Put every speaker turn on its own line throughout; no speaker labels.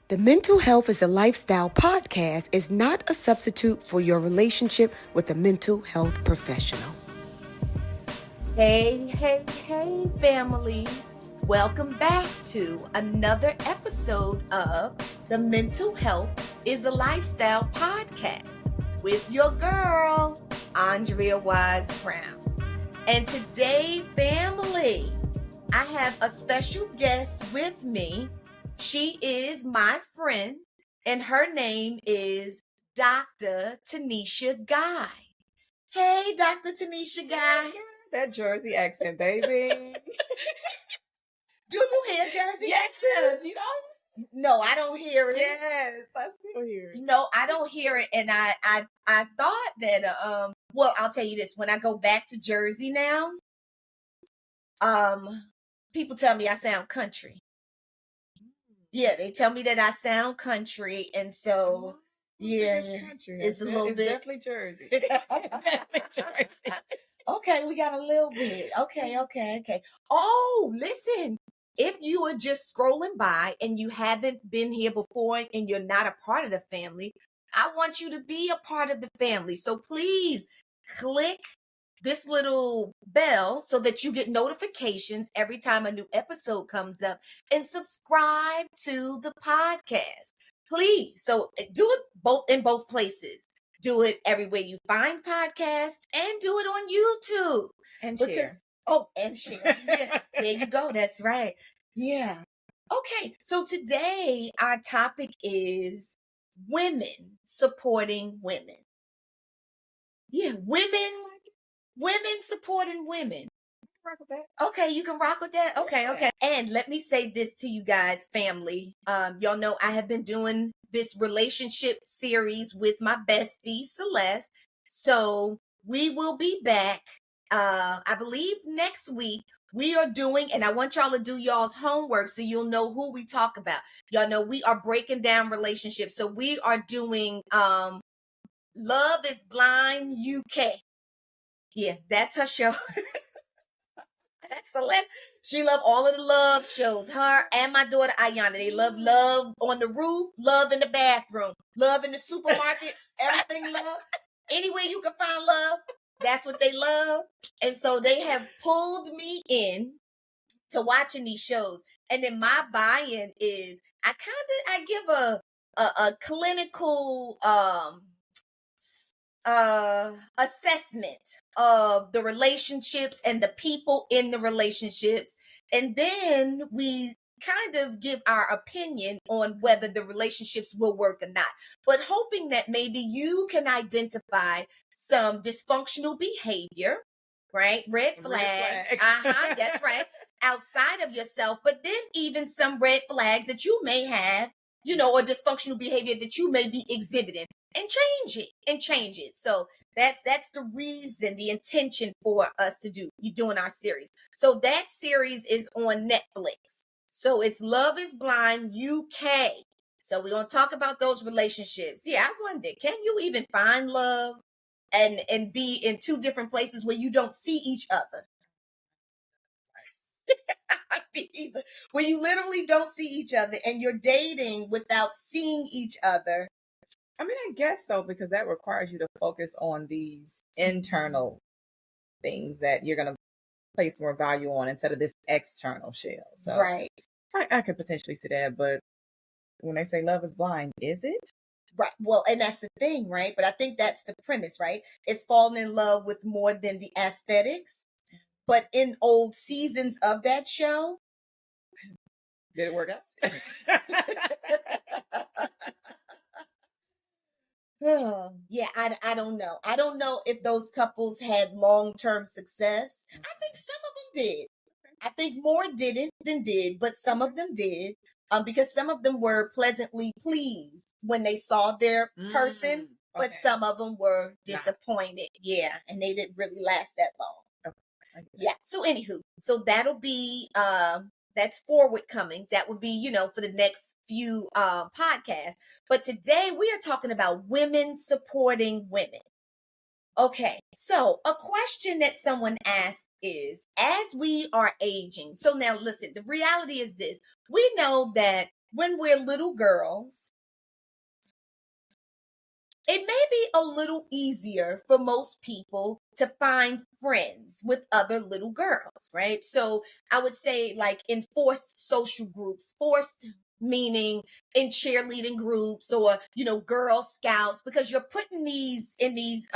The Mental Health is a Lifestyle podcast is not a substitute for your relationship with a mental health professional.
Hey, family. Welcome back to another episode of The Mental Health is a Lifestyle podcast with your girl, Andrea Wise Brown. And today, family, I have a special guest with me. She is my friend, and her name is Dr. Tanisha Guy. Hey, Dr. Tanisha Guy.
That Jersey accent, baby.
Do you hear Jersey?
Yes, you know.
No, I don't hear it.
Yes, I still hear it.
No, I don't hear it, and I thought that well, I'll tell you this: when I go back to Jersey now, people tell me I sound country. Yeah, they tell me that I sound country, and so yeah,
Country.
it's a little bit
definitely Jersey.
definitely Jersey. Okay, we got a little bit. Okay. Oh, listen. If you are just scrolling by and you haven't been here before and you're not a part of the family, I want you to be a part of the family. So please click this little bell so that you get notifications every time a new episode comes up, and subscribe to the podcast. Please. So do it in both places. Do it everywhere you find podcasts, and do it on YouTube.
And share.
And share. Yeah, there you go. That's right. Yeah. Okay. So today our topic is women supporting women. Yeah, women supporting women.
Rock with that.
Okay, you can rock with that. Okay. And let me say this to you guys, family. Y'all know I have been doing this relationship series with my bestie, Celeste. So we will be back, I believe next week. We are doing, and I want y'all to do y'all's homework so you'll know who we talk about. Y'all know we are breaking down relationships. So we are doing Love is Blind UK. Yeah, that's her show. Celeste, she loved all of the love shows. Her and my daughter Ayana, they love Love on the Roof, Love in the Bathroom, Love in the Supermarket, everything love. Anywhere you can find love, that's what they love. And so they have pulled me in to watching these shows. And then my buy-in is I give a clinical assessment of the relationships and the people in the relationships, and then we kind of give our opinion on whether the relationships will work or not, but hoping that maybe you can identify some dysfunctional behavior, right? Red flags. That's right. Outside of yourself, but then even some red flags that you may have, or dysfunctional behavior that you may be exhibiting, and change it. So that's the reason, the intention for us to doing our series. So that series is on Netflix. So it's Love is Blind UK. So we're going to talk about those relationships. Yeah, I wonder, can you even find love and be in two different places where you don't see each other? Where you literally don't see each other and you're dating without seeing each other.
I mean, I guess so, because that requires you to focus on these internal things that you're going to place more value on instead of this external shell. So
right.
I could potentially see that, but when they say love is blind, is it?
Right. Well, and that's the thing, right? But I think that's the premise, right? It's falling in love with more than the aesthetics. But in old seasons of that show,
did it work out?
Yeah, I don't know. I don't know if those couples had long-term success. I think some of them did. I think more didn't than did, but some of them did. Because some of them were pleasantly pleased when they saw their person, but some of them were disappointed. Yeah, and they didn't really last that long. Yeah. So anywho, so that'll be that's forward coming. That would be, for the next few podcasts. But today we are talking about women supporting women. Okay, so a question that someone asked is, as we are aging, so now listen, the reality is this: we know that when we're little girls, it may be a little easier for most people to find friends with other little girls, right? So I would say, like, in forced social groups, forced meaning in cheerleading groups, or, Girl Scouts, because you're putting these in these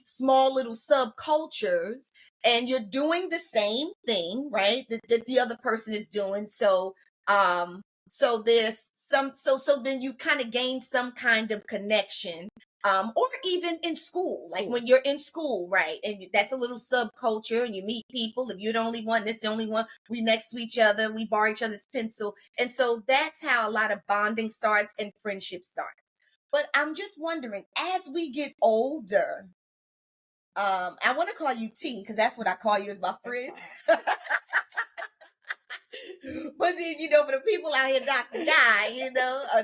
small little subcultures, and you're doing the same thing, right? That the other person is doing. So there's so then you kind of gain some kind of connection, or even in school, like when you're in school, right? And that's a little subculture, and you meet people. If you're the only one, this the only one, we next to each other, we borrow each other's pencil. And so that's how a lot of bonding starts and friendship starts. But I'm just wondering, as we get older, I want to call you T, because that's what I call you, as my friend. But then, for the people out here, Dr. Guy,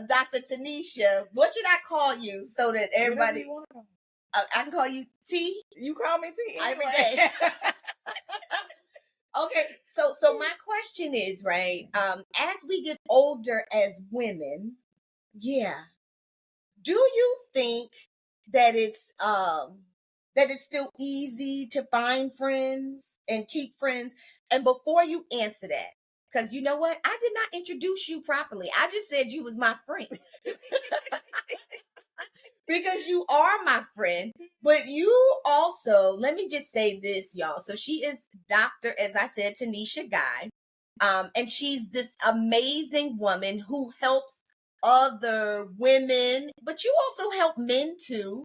Dr. Tanisha, what should I call you so that everybody, I can call you T?
You call me T
Every
anyway.
day. Okay, so my question is, right, as we get older as women, do you think that it's still easy to find friends and keep friends? And before you answer that, because you know what? I did not introduce you properly. I just said you was my friend. Because you are my friend, but you also, let me just say this, y'all. So she is Dr., as I said, Tanisha Guy. And she's this amazing woman who helps other women, but you also help men too.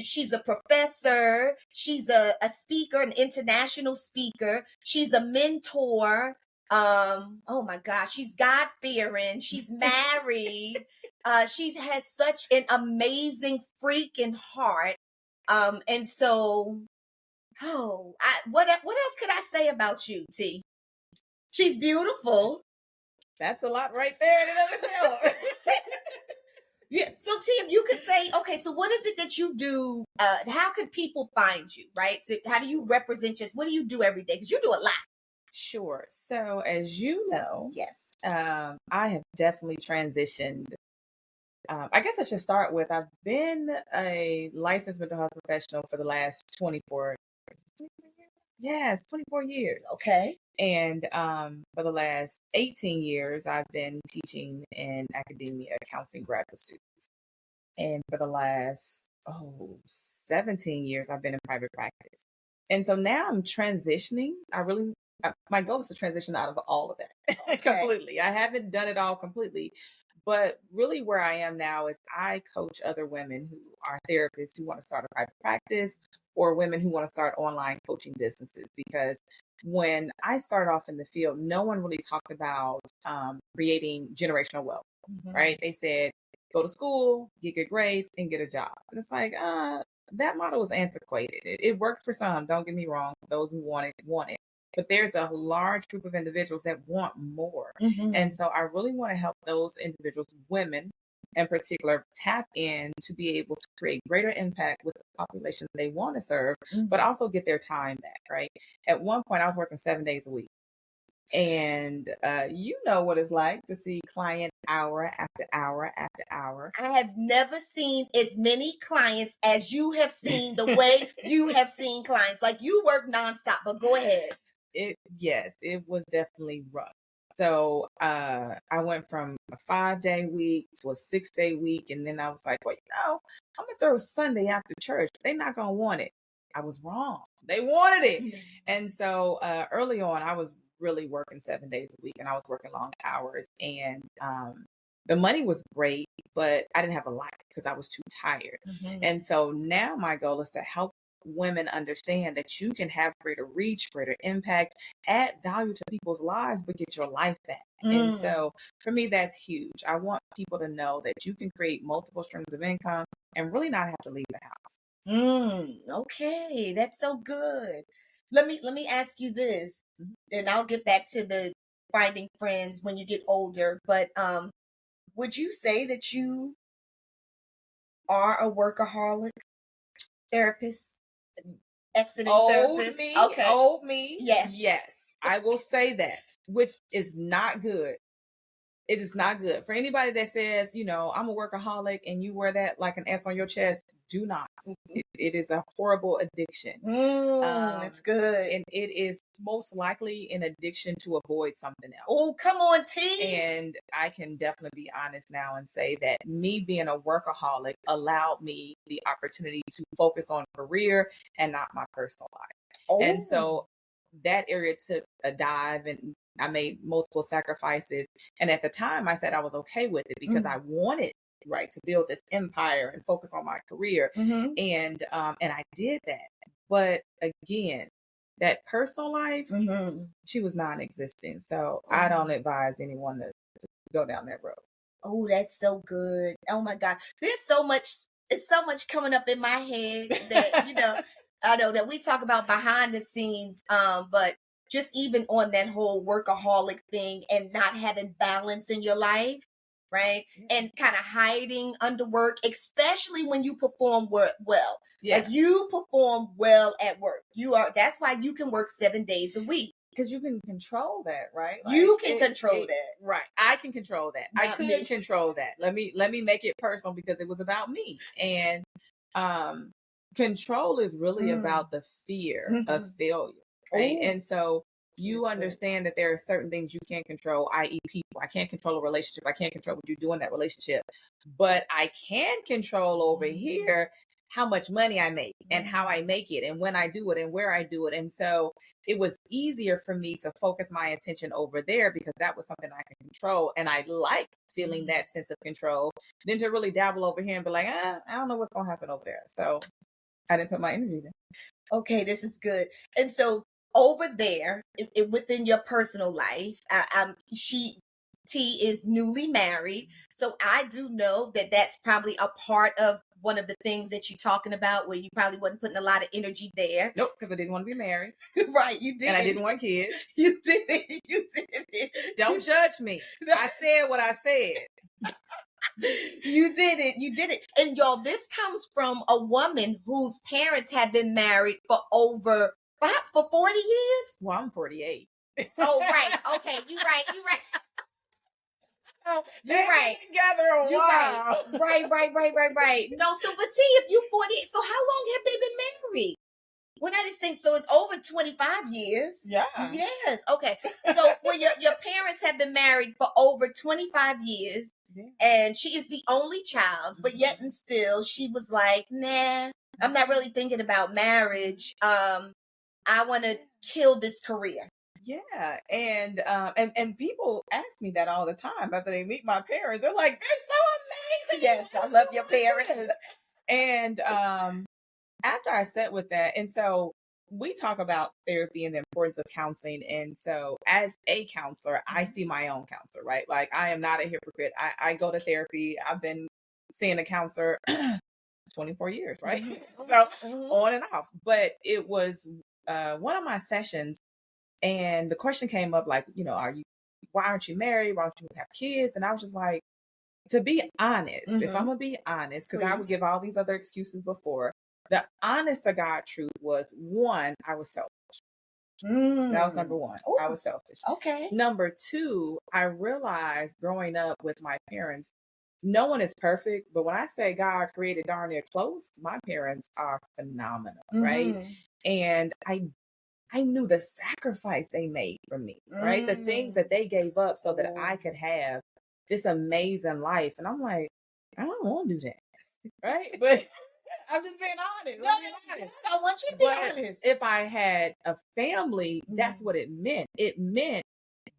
She's a professor. She's a speaker, an international speaker. She's a mentor. Oh my gosh, she's God-fearing. She's married. She has such an amazing freaking heart. And so, what else could I say about you, T? She's beautiful.
That's a lot right there in and of itself.
Yeah. So Tim, you could say, okay, so what is it that you do? How could people find you, right? So how do you represent what do you do every day? Because you do a lot.
Sure. So as you know,
Yes.
I have definitely transitioned. I guess I should start with, I've been a licensed mental health professional for the last 24 years.
Okay.
And for the last 18 years, I've been teaching in academia, counseling graduate students. And for the last 17 years, I've been in private practice. And so now I'm transitioning. My goal is to transition out of all of that completely. I haven't done it all completely. But really where I am now is I coach other women who are therapists who want to start a private practice, or women who want to start online coaching businesses. Because when I started off in the field, no one really talked about creating generational wealth, right? They said, go to school, get good grades, and get a job. And it's like, that model is antiquated. It worked for some, don't get me wrong. Those who want it. But there's a large group of individuals that want more. And so I really want to help those individuals, women in particular, tap in to be able to create greater impact with the population they want to serve, but also get their time back, right? At one point, I was working 7 days a week. And you know what it's like to see client hour after hour after hour.
I have never seen as many clients as you have seen, the way you have seen clients. Like, you work nonstop, but go ahead.
Yes, it was definitely rough. So I went from a 5-day week to a 6-day week. And then I was like, well, I'm going to throw Sunday after church. They're not going to want it. I was wrong. They wanted it. And so early on, I was really working 7 days a week, and I was working long hours. And the money was great, but I didn't have a life because I was too tired. And so now my goal is to help women understand that you can have greater reach, greater impact, add value to people's lives, but get your life back. And so for me, that's huge. I want people to know that you can create multiple streams of income and really not have to leave the house.
Okay, that's so good. Let me ask you this, and I'll get back to the finding friends when you get older. But would you say that you are a workaholic therapist? Exiting therapist?
Old me.
Yes.
Yes. I will say that, which is not good. It is not good. For anybody that says, I'm a workaholic and you wear that like an S on your chest, do not. It is a horrible addiction.
That's good.
And it is most likely an addiction to avoid something else.
Oh, come on, T.
And I can definitely be honest now and say that me being a workaholic allowed me the opportunity to focus on career and not my personal life.
Oh.
And so that area took a dive, and I made multiple sacrifices. And at the time I said I was okay with it because I wanted, right, to build this empire and focus on my career. And I did that. But again, that personal life, she was non-existent. So I don't advise anyone to go down that road.
Oh, that's so good. Oh my God. It's so much coming up in my head that, I know that we talk about behind the scenes, but just even on that whole workaholic thing and not having balance in your life, right? And kind of hiding under work, especially when you perform well.
Yeah.
Like you perform well at work. That's why you can work 7 days a week.
Because you can control that, right?
You can control that.
Right. I can control that. I could control that. Let me make it personal because it was about me. And control is really about the fear of failure. Right. And so you understand that there are certain things you can't control, i.e. people. I can't control a relationship. I can't control what you do in that relationship. But I can control over here how much money I make and how I make it and when I do it and where I do it. And so it was easier for me to focus my attention over there because that was something I can control. And I like feeling that sense of control than to really dabble over here and be like, I don't know what's going to happen over there. So I didn't put my energy there.
Okay, this is good. And so over there, within your personal life, T is newly married. So I do know that that's probably a part of one of the things that you're talking about where you probably wasn't putting a lot of energy there.
Nope, because I didn't want to be married.
Right, you did.
And I didn't want kids.
You did it. You did it.
Don't judge me. I said what I said.
You did it. You did it. And y'all, this comes from a woman whose parents have been married for 40 years?
Well, I'm 48.
Oh, right. Okay, you right. You're right.
Together a while.
Right. No, so but T, if you 48, so how long have they been married? When I just think so, it's over 25 years.
Yeah.
Yes. Okay. So your parents have been married for over 25 years, and she is the only child, but yet and still, she was like, "Nah, I'm not really thinking about marriage. I want to kill this career."
Yeah, and people ask me that all the time after they meet my parents. They're like, "They're so amazing."
Yes, I love your parents.
And after I sat with that, and so we talk about therapy and the importance of counseling. And so as a counselor, I see my own counselor, right? Like I am not a hypocrite. I go to therapy. I've been seeing a counselor 24 years, right? So on and off. But it was one of my sessions. And the question came up like, why aren't you married? Why don't you have kids? And I was just like, to be honest, if I'm going to be honest, because I would give all these other excuses before, the honest to God truth was, one, I was selfish. That was number one. Ooh. I was selfish.
Okay.
Number two, I realized growing up with my parents, no one is perfect. But when I say God created darn near close, my parents are phenomenal, right? And I knew the sacrifice they made for me, right? The things that they gave up so that I could have this amazing life. And I'm like, I don't want to do that, right? But I'm just being honest.
I want you to be honest.
If I had a family, that's what it meant. It meant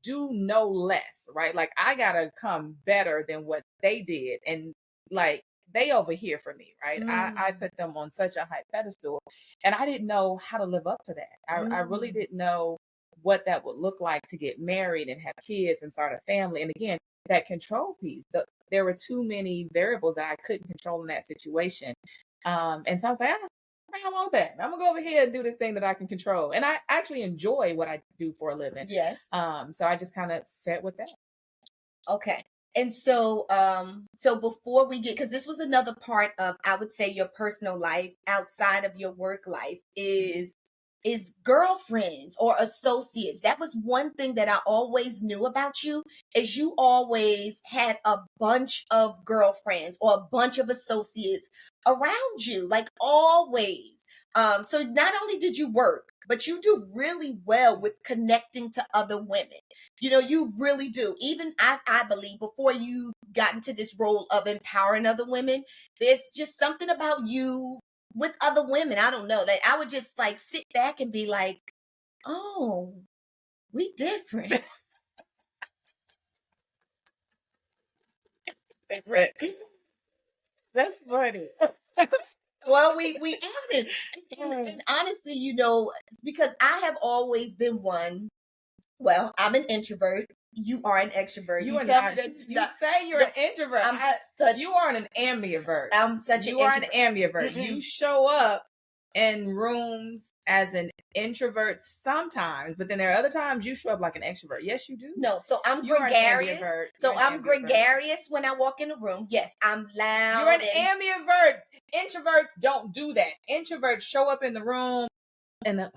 do no less, right? Like I got to come better than what they did. And like, they over here for me, right? I put them on such a high pedestal, and I didn't know how to live up to that. I really didn't know what that would look like to get married and have kids and start a family. And again, that control piece, there were too many variables that I couldn't control in that situation. And so I was like, I don't want that. I'm gonna go over here and do this thing that I can control. And I actually enjoy what I do for a living.
Yes.
So I just kind of sat with that.
Okay. And so, before we get, because this was another part of, I would say, your personal life outside of your work life is is girlfriends or associates. That was one thing that I always knew about you, is you always had a bunch of girlfriends or a bunch of associates around you, like always. So not only did you work, but you do really well with connecting to other women. You really do. Even I believe before you got into this role of empowering other women, there's just something about you with other women. I don't know. Like I would just like sit back and be like, oh, we different.
Different. That's funny.
Well, we honest. And honestly, because I have always been one. Well, I'm an introvert. You are an extrovert.
You say you're an introvert. You are an ambivert.
I'm such
You are an ambivert. You show up in rooms as an introvert sometimes, but then there are other times you show up like an extrovert. Yes, you do.
No, so I'm gregarious. So I'm gregarious when I walk in the room. Yes, I'm loud.
You're an ambivert. Introverts don't do that. Introverts show up in the room and they're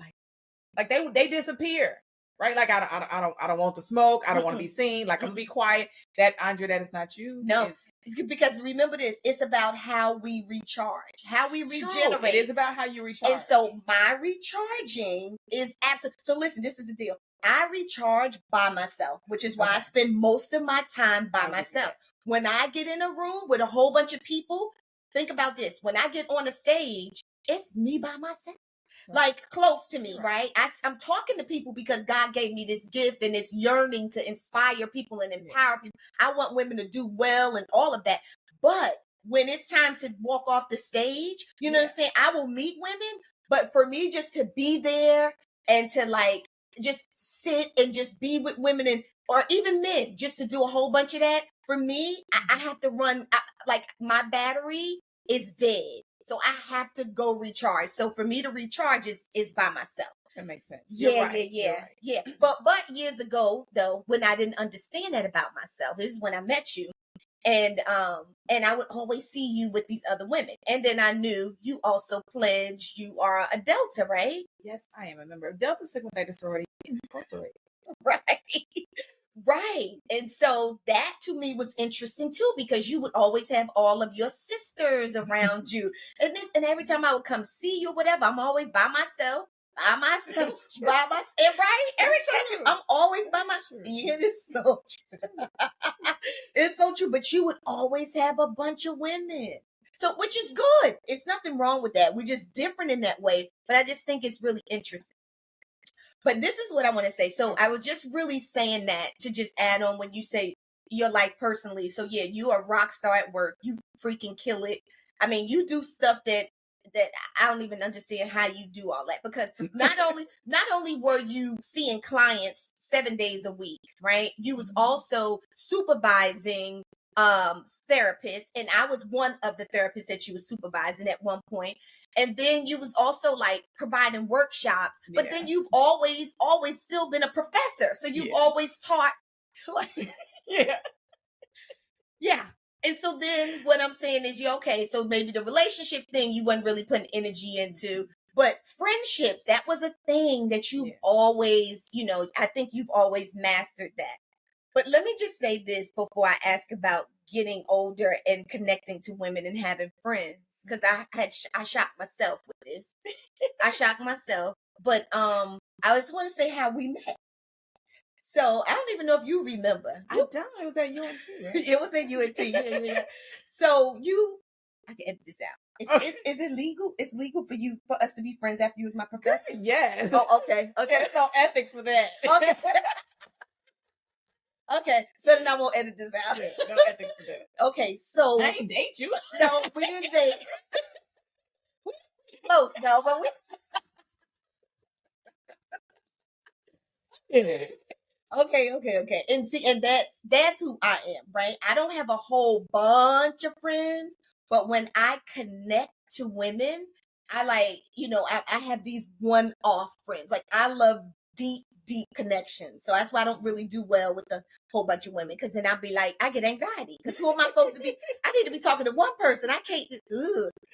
like they disappear. Right? Like I don't want to smoke. I don't want to be seen. Like I'm gonna be quiet. That Andrea, that is not you.
No. It's because remember this, it's about how we recharge, how we regenerate.
It is about how you recharge.
And so my recharging is absolute. So listen, this is the deal. I recharge by myself, which is why I spend most of my time by myself. When I get in a room with a whole bunch of people, think about this. When I get on a stage, it's me by myself. Like close to me, right? I'm talking to people because God gave me this gift and this yearning to inspire people and empower people. I want women to do well and all of that. But when it's time to walk off the stage, you know what I'm saying? I will meet women, but for me just to be there and to like just sit and just be with women or even men, just to do a whole bunch of that, for me, I have to run, like my battery is dead. So I have to go recharge. So for me to recharge is by myself.
That makes sense.
Yeah. But years ago though, when I didn't understand that about myself, this is when I met you. And I would always see you with these other women. And then I knew you also pledged you are a Delta, right?
Yes, I am a member of Delta Sigma Theta Sorority Incorporated.
Right. And so that to me was interesting too, because you would always have all of your sisters around you. And every time I would come see you or whatever, I'm always by myself. Right? Every time I'm always by myself. Yeah, it is so true. It's so true. But you would always have a bunch of women. So, which is good. It's nothing wrong with that. We're just different in that way. But I just think it's really interesting. But this is what I want to say. So I was just really saying that to just add on when you say your life personally. So yeah, you are a rock star at work. You freaking kill it. I mean, you do stuff that I don't even understand how you do all that, because not only were you seeing clients 7 days a week, right? You was also supervising therapists, and I was one of the therapists that you was supervising at one point. And then you was also like providing workshops, but then you've always still been a professor. So you've always taught like, yeah. And so then what I'm saying is, okay, so maybe the relationship thing you wasn't really putting energy into, but friendships, that was a thing that you always, I think you've always mastered that. But let me just say this before I ask about getting older and connecting to women and having friends, because I shocked myself with this. I shocked myself, but I just want to say how we met. So I don't even know if you remember.
I don't. It was at UNT, right?
It was at UNT. Yeah. So I can edit this out. Is it legal? It's legal for us to be friends after you was my professor?
Yes.
Oh, okay.
There's no ethics for that.
Okay. Okay, so then I won't edit this out.
Yeah, no ethics for that.
Okay, so
I ain't date you.
No, we didn't date. Close, no, but we.
Yeah.
Okay. And see, and that's who I am, right? I don't have a whole bunch of friends, but when I connect to women, I like, I have these one-off friends. Like I love deep, deep connections. So that's why I don't really do well with a whole bunch of women, because then I'll be like, I get anxiety. Because who am I supposed to be? I need to be talking to one person. I can't.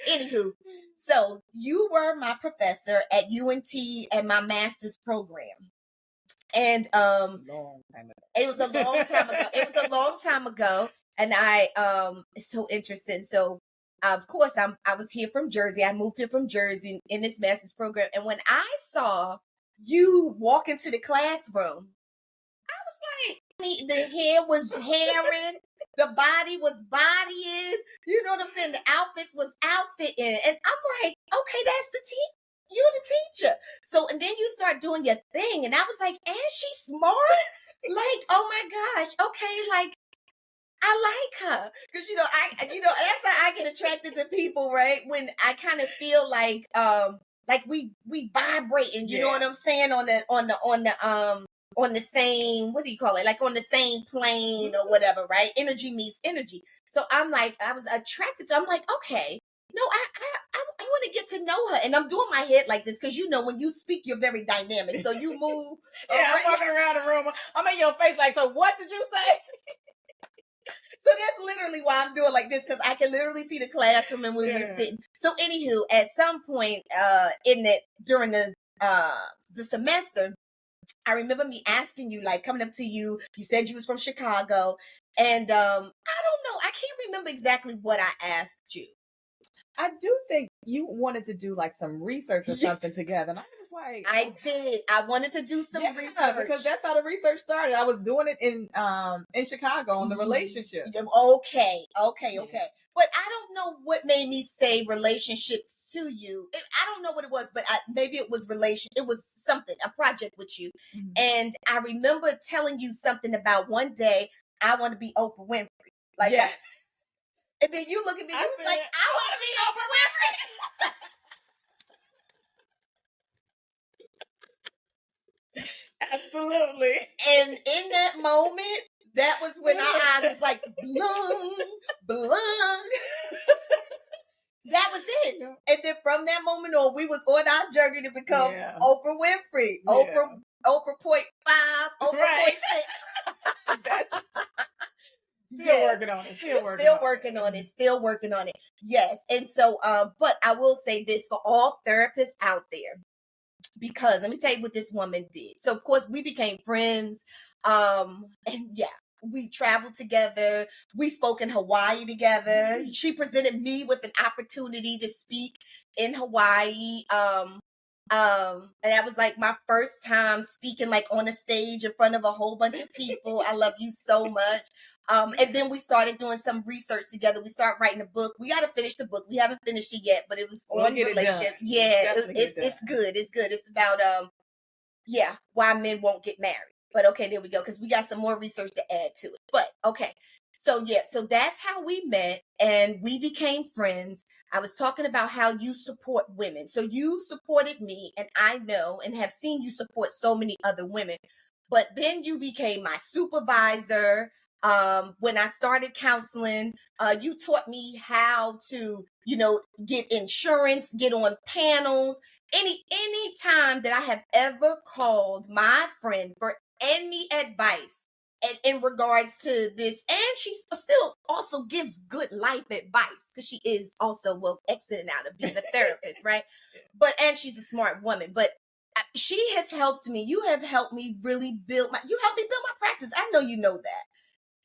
Anywho, so you were my professor at UNT and my master's program. And
Long time ago.
it was a long time ago. It was a long time ago. And it's so interesting. So of course I was here from Jersey. I moved here from Jersey in this master's program. And when I saw you walk into the classroom, I was like, the hair was hairing, the body was bodying, you know what I'm saying? The outfits was outfitting. And I'm like, okay, that's the you're the teacher. So, and then you start doing your thing. And I was like, and she's smart? Like, oh my gosh, okay, like, I like her. Because, that's how I get attracted to people, right? When I kind of feel like we vibrating, you know what I'm saying? On the same, what do you call it? Like on the same plane or whatever, right? Energy meets energy. So I'm like, I was attracted to, I'm like, okay, no, I want to get to know her. And I'm doing my head like this because, when you speak, you're very dynamic. So you move.
Yeah, I'm walking around the room. I'm in your face like, so what did you say?
So that's literally why I'm doing like this, because I can literally see the classroom and we were sitting. So anywho, at some point during the semester, I remember me asking you, like coming up to you, you said you was from Chicago. And I don't know, I can't remember exactly what I asked you.
I do think you wanted to do like some research or something together. And I was like,
I did. I wanted to do some research.
Because that's how the research started. I was doing it in Chicago on the relationship.
Okay. But I don't know what made me say relationships to you. I don't know what it was, but maybe it was it was something, a project with you. Mm-hmm. And I remember telling you something about one day I want to be Oprah Winfrey. Like that. And then you look at me, you was like, I want
to be Oprah Winfrey. Absolutely.
And in that moment, that was when our eyes was like, blung. That was it. Yeah. And then from that moment on, we was on our journey to become Oprah Winfrey. Yeah. Oprah .5, Oprah .6.
Still working on it.
Still working on it. Yes. And so, but I will say this for all therapists out there, because let me tell you what this woman did. So of course we became friends. And we traveled together. We spoke in Hawaii together. She presented me with an opportunity to speak in Hawaii. And that was like my first time speaking like on a stage in front of a whole bunch of people. I love you so much. And then we started doing some research together. We started writing a book. We got to finish the book. We haven't finished it yet, but it was on relationship. It's good. It's good. It's about why men won't get married. But okay, there we go, because we got some more research to add to it. But okay. So that's how we met and we became friends. I was talking about how you support women. So you supported me, and I know and have seen you support so many other women. But then you became my supervisor. When I started counseling, you taught me how to, get insurance, get on panels. Any time that I have ever called my friend for any advice, and in regards to this, and she still also gives good life advice, because she is also exiting out of being a therapist, right? And she's a smart woman, but she has helped me. You have helped me really build my practice. I know you know that,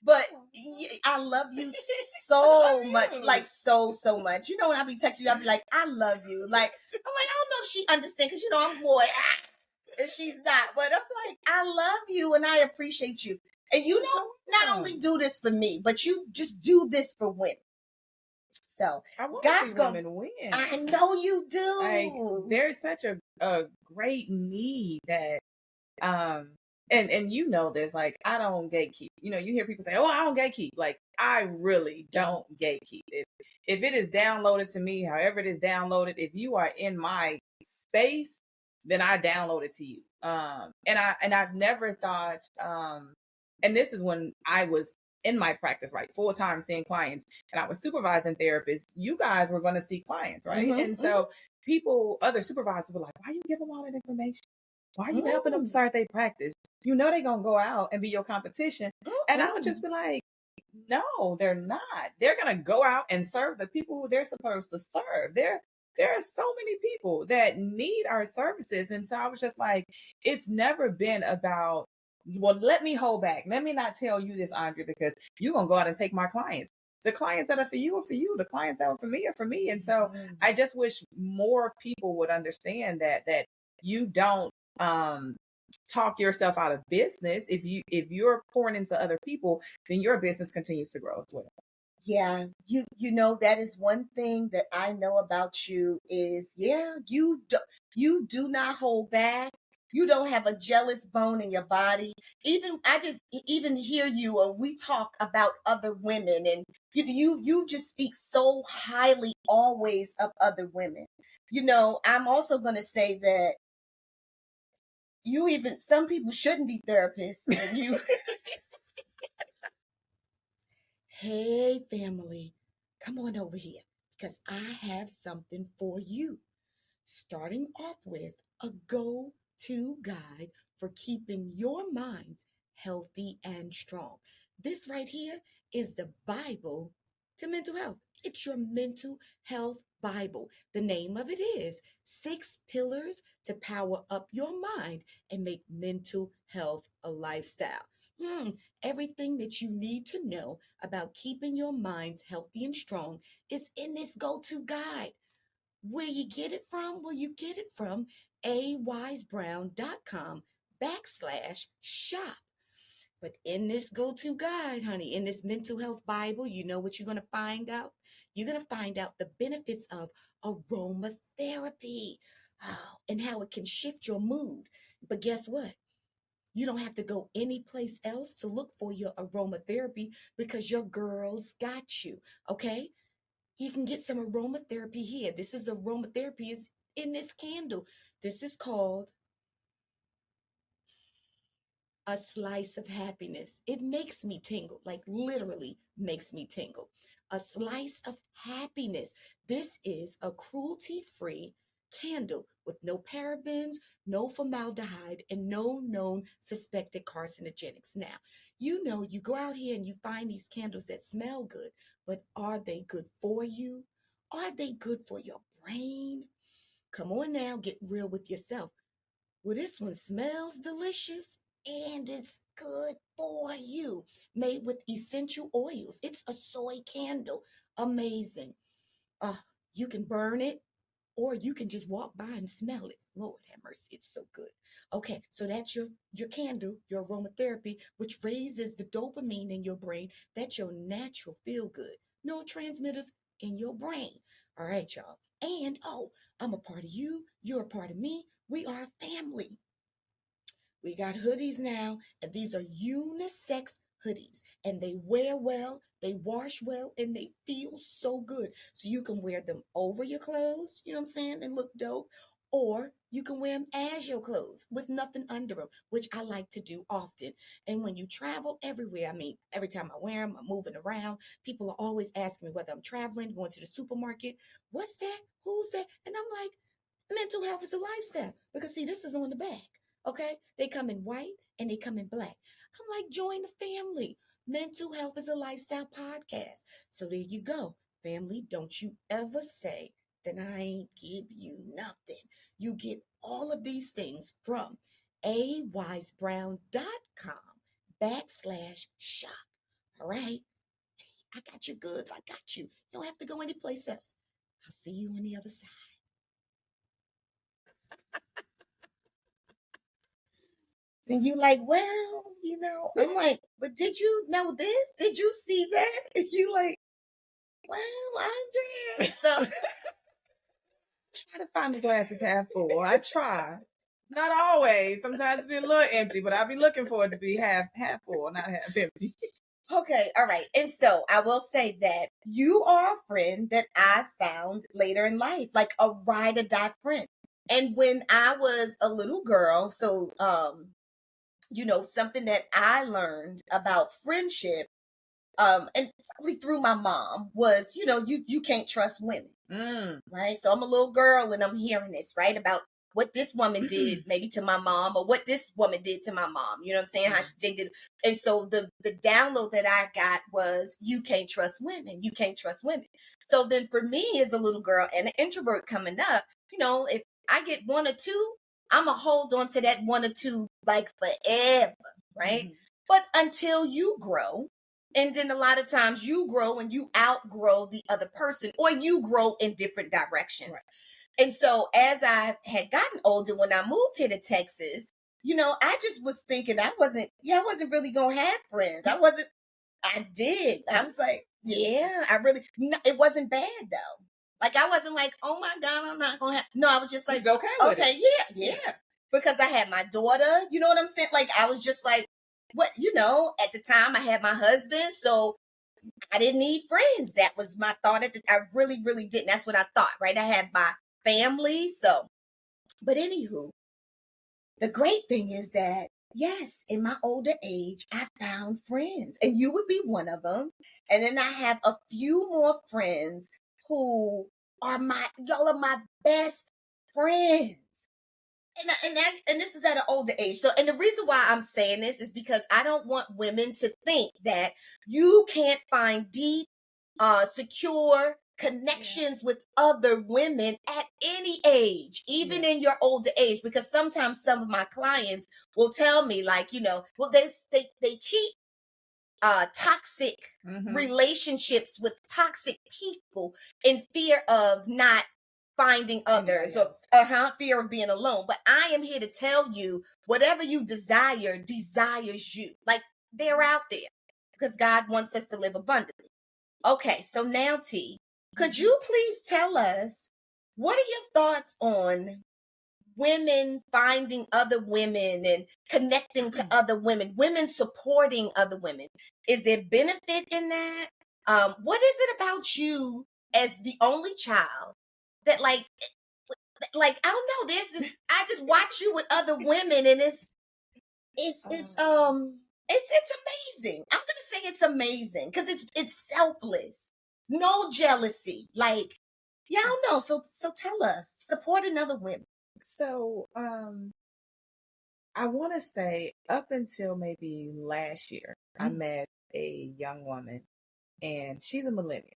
but I love you so much, like so much. When I be texting you, I'll be like, I love you. Like, I'm like, I don't know if she understands, because I'm more, and she's not, but I'm like, I love you and I appreciate you. And you don't not only do this for me, but you just do this for women. So
God's going to win.
I know you do.
Like, there's such a great need that, and you know this, like, I don't gatekeep. You hear people say, oh, I don't gatekeep. Like, I really don't gatekeep. If it is downloaded to me, however it is downloaded, if you are in my space, then I download it to you. And I've never thought, and this is when I was in my practice, right, full time seeing clients, and I was supervising therapists. You guys were going to see clients, right? Mm-hmm, and so other supervisors were like, why you give them all that information? Why are you helping them start their practice? You know they're gonna go out and be your competition. And I would just be like, no, they're not. They're gonna go out and serve the people who they're supposed to serve. There are so many people that need our services. And so I was just like, it's never been about, well, let me hold back. Let me not tell you this, Andre, because you're gonna go out and take my clients. The clients that are for you are for you. The clients that are for me are for me. And so I just wish more people would understand that you don't talk yourself out of business. If you're pouring into other people, then your business continues to grow as well.
Yeah, you know, that is one thing that I know about you is, yeah, you do not hold back. You don't have a jealous bone in your body. Even I just even hear you, or we talk about other women, and you just speak so highly always of other women. You know, I'm also going to say that you even some people shouldn't be therapists, and you hey, family, come on over here because I have something for you. Starting off with a go to guide for keeping your minds healthy and strong. This right here is the Bible to mental health. It's your mental health Bible. The name of it is Six Pillars to Power Up Your Mind and Make Mental Health a Lifestyle. Everything that you need to know about keeping your minds healthy and strong is in this go to guide. Where you get it from? Well, you get it from awisebrown.com/shop. But in this go-to guide, honey, in this mental health Bible, you know what you're going to find out? You're going to find out the benefits of aromatherapy, and how it can shift your mood. But guess what? You don't have to go anyplace else to look for your aromatherapy because your girls got you, okay? You can get some aromatherapy here. This is aromatherapy is in this candle. This is called a slice of happiness. It makes me tingle, like literally makes me tingle. A slice of happiness. This is a cruelty-free candle with no parabens, no formaldehyde, and no known suspected carcinogenics. Now, you know, you go out here and you find these candles that smell good, but are they good for you? Are they good for your brain? Come on now, get real with yourself. Well, this one smells delicious and it's good for you. Made with essential oils. It's a soy candle. Amazing. You can burn it or you can just walk by and smell it. Lord have mercy, it's so good. Okay, so that's your candle, your aromatherapy, which raises the dopamine in your brain. That's your natural feel good. Neurotransmitters in your brain. All right, y'all. And I'm a part of you. You're a part of me. We are a family. We got hoodies now, and these are unisex hoodies, and they wear well, they wash well, and they feel so good. So you can wear them over your clothes, you know what I'm saying, and look dope, or you can wear them as your clothes with nothing under them, which I like to do often. And when you travel everywhere, I mean, every time I wear them, I'm moving around. People are always asking me whether I'm traveling, going to the supermarket. What's that? Who's that? And I'm like, mental health is a lifestyle. Because see, this is on the back. Okay? They come in white and they come in black. I'm like, join the family. Mental Health is a Lifestyle podcast. So there you go. Family, don't you ever say that I ain't give you nothing. You get all of these things from awisebrown.com/shop. All right? I got your goods. I got you. You don't have to go anyplace else. I'll see you on the other side. And you like, well, you know, I'm like, but did you know this? Did you see that? And you like, well, Andrea. So
Try to find the glasses half full. I try. Not always. Sometimes it be a little empty, but I be looking for it to be half full, not half empty.
okay, all right. And so I will say that you are a friend that I found later in life, like a ride or die friend. And when I was a little girl, so you know, something that I learned about friendship, and probably through my mom was, you know, you can't trust women. Right. So I'm a little girl and I'm hearing this, right? About what this woman did maybe to my mom, or what this woman did to my mom. You know what I'm saying? How they did. And so the download that I got was, you can't trust women. You can't trust women. So then for me as a little girl and an introvert coming up, you know, if I get one or two, I'm going to hold on to that one or two like forever, right?
Mm-hmm.
But until you grow, and then a lot of times you grow and you outgrow the other person, or you grow in different directions.
Right.
And so as I had gotten older, when I moved here to Texas, you know, I just was thinking I wasn't really going to have friends. I did. I was like, yeah, no, it wasn't bad though. Like, I wasn't like, oh my God, I'm not going to have, no, I was just like,
okay with
okay, yeah. Because I had my daughter, you know what I'm saying? Like, I was just like, what, you know, at the time I had my husband, so I didn't need friends. That was my thought I really, really didn't. That's what I thought, right? I had my family. So, but anywho, the great thing is that, yes, in my older age, I found friends, and you would be one of them. And then I have a few more friends who are y'all are my best friends. And this is at an older age. So, and the reason why I'm saying this is because I don't want women to think that you can't find deep, secure connections with other women at any age, even in your older age. Because sometimes some of my clients will tell me, like, you know, well, they keep toxic relationships with toxic people in fear of not finding others, or fear of being alone. But I am here to tell you, whatever you desire desires you. Like, they're out there because God wants us to live abundantly. Okay, so now T, could you please tell us, what are your thoughts on women finding other women and connecting to other women supporting other women? Is there benefit in that? What is it about you as the only child that like I don't know, there's this, I just watch you with other women, and it's amazing. I'm gonna say it's amazing because it's selfless, no jealousy. Like, yeah, I don't know. So tell us, support another women.
So, I want to say up until maybe last year, I met a young woman, and she's a millennial.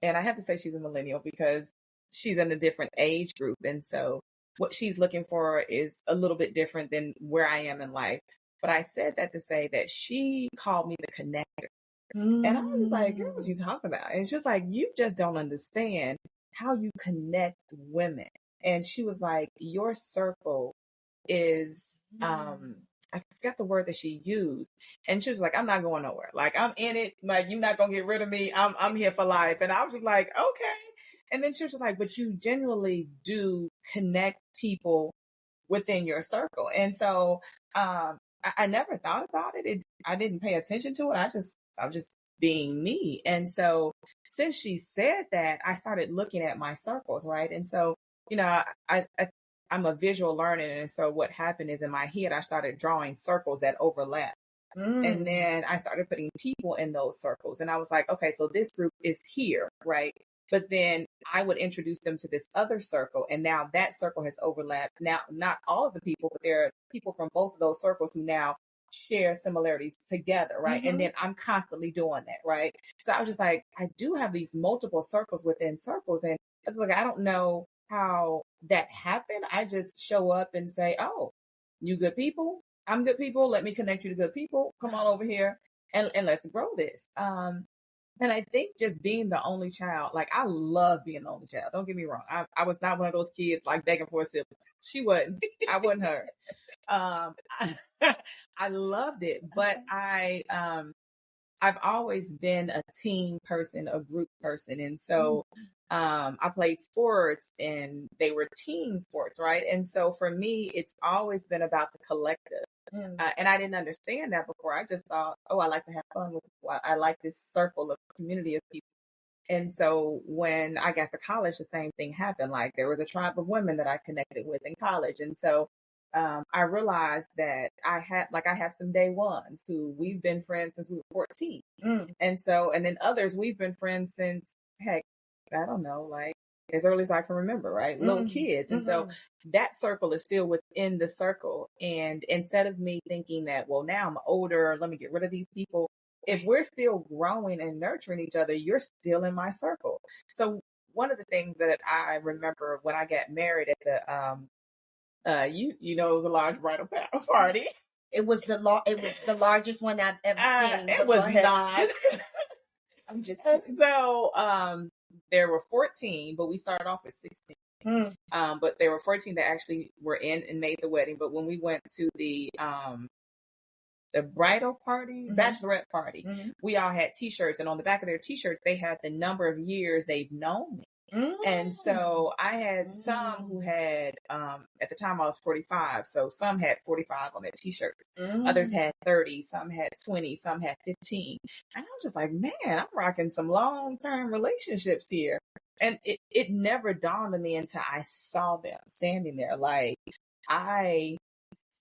And I have to say she's a millennial because she's in a different age group. And so what she's looking for is a little bit different than where I am in life. But I said that to say that she called me the connector. And I was like, girl, what you talking about? And she's like, you just don't understand how you connect women. And she was like, your circle is I forgot the word that she used. And she was like, I'm not going nowhere. Like, I'm in it. Like, you're not gonna get rid of me. I'm here for life. And I was just like, okay. And then she was just like, but you genuinely do connect people within your circle. And so I never thought about it. I didn't pay attention to it. I was just being me. And so since she said that, I started looking at my circles, right? And so, you know, I'm a visual learner. And so what happened is, in my head, I started drawing circles that overlap. And then I started putting people in those circles. And I was like, okay, so this group is here, right? But then I would introduce them to this other circle. And now that circle has overlapped. Now, not all of the people, but there are people from both of those circles who now share similarities together, right? And then I'm constantly doing that, right? So I was just like, I do have these multiple circles within circles. And I was like, I don't know how that happened. I just show up and say, oh, you good people? I'm good people. Let me connect you to good people. Come on over here and let's grow this. And I think just being the only child, like, I love being the only child. Don't get me wrong. I was not one of those kids like begging for a sibling. She wasn't. I wasn't her. I loved it, but I've always been a team person, a group person. And so I played sports, and they were team sports, right? And so for me, it's always been about the collective. And I didn't understand that before. I just thought, oh, I like to have fun with people. I like this circle of community of people. And so when I got to college, the same thing happened. Like, there was a tribe of women that I connected with in college. And so I realized that I have some day ones who we've been friends since we were 14. And so, and then others, we've been friends since, heck, I don't know, like as early as I can remember, right? Little kids. And so that circle is still within the circle. And instead of me thinking that, well, now I'm older, let me get rid of these people. If we're still growing and nurturing each other, you're still in my circle. So one of the things that I remember when I got married at the you know, it was a large bridal party.
It was the largest one I've ever seen.
It
But
was
go ahead.
not.
I'm just
So there were 14, but we started off at 16. But there were 14 that actually were in and made the wedding. But when we went to the bridal party, bachelorette party, we all had T-shirts, and on the back of their T-shirts, they had the number of years they've known me. And so I had some who had, at the time I was 45. So some had 45 on their T-shirts. Others had 30, some had 20, some had 15. And I was just like, man, I'm rocking some long-term relationships here. And it never dawned on me until I saw them standing there. Like, I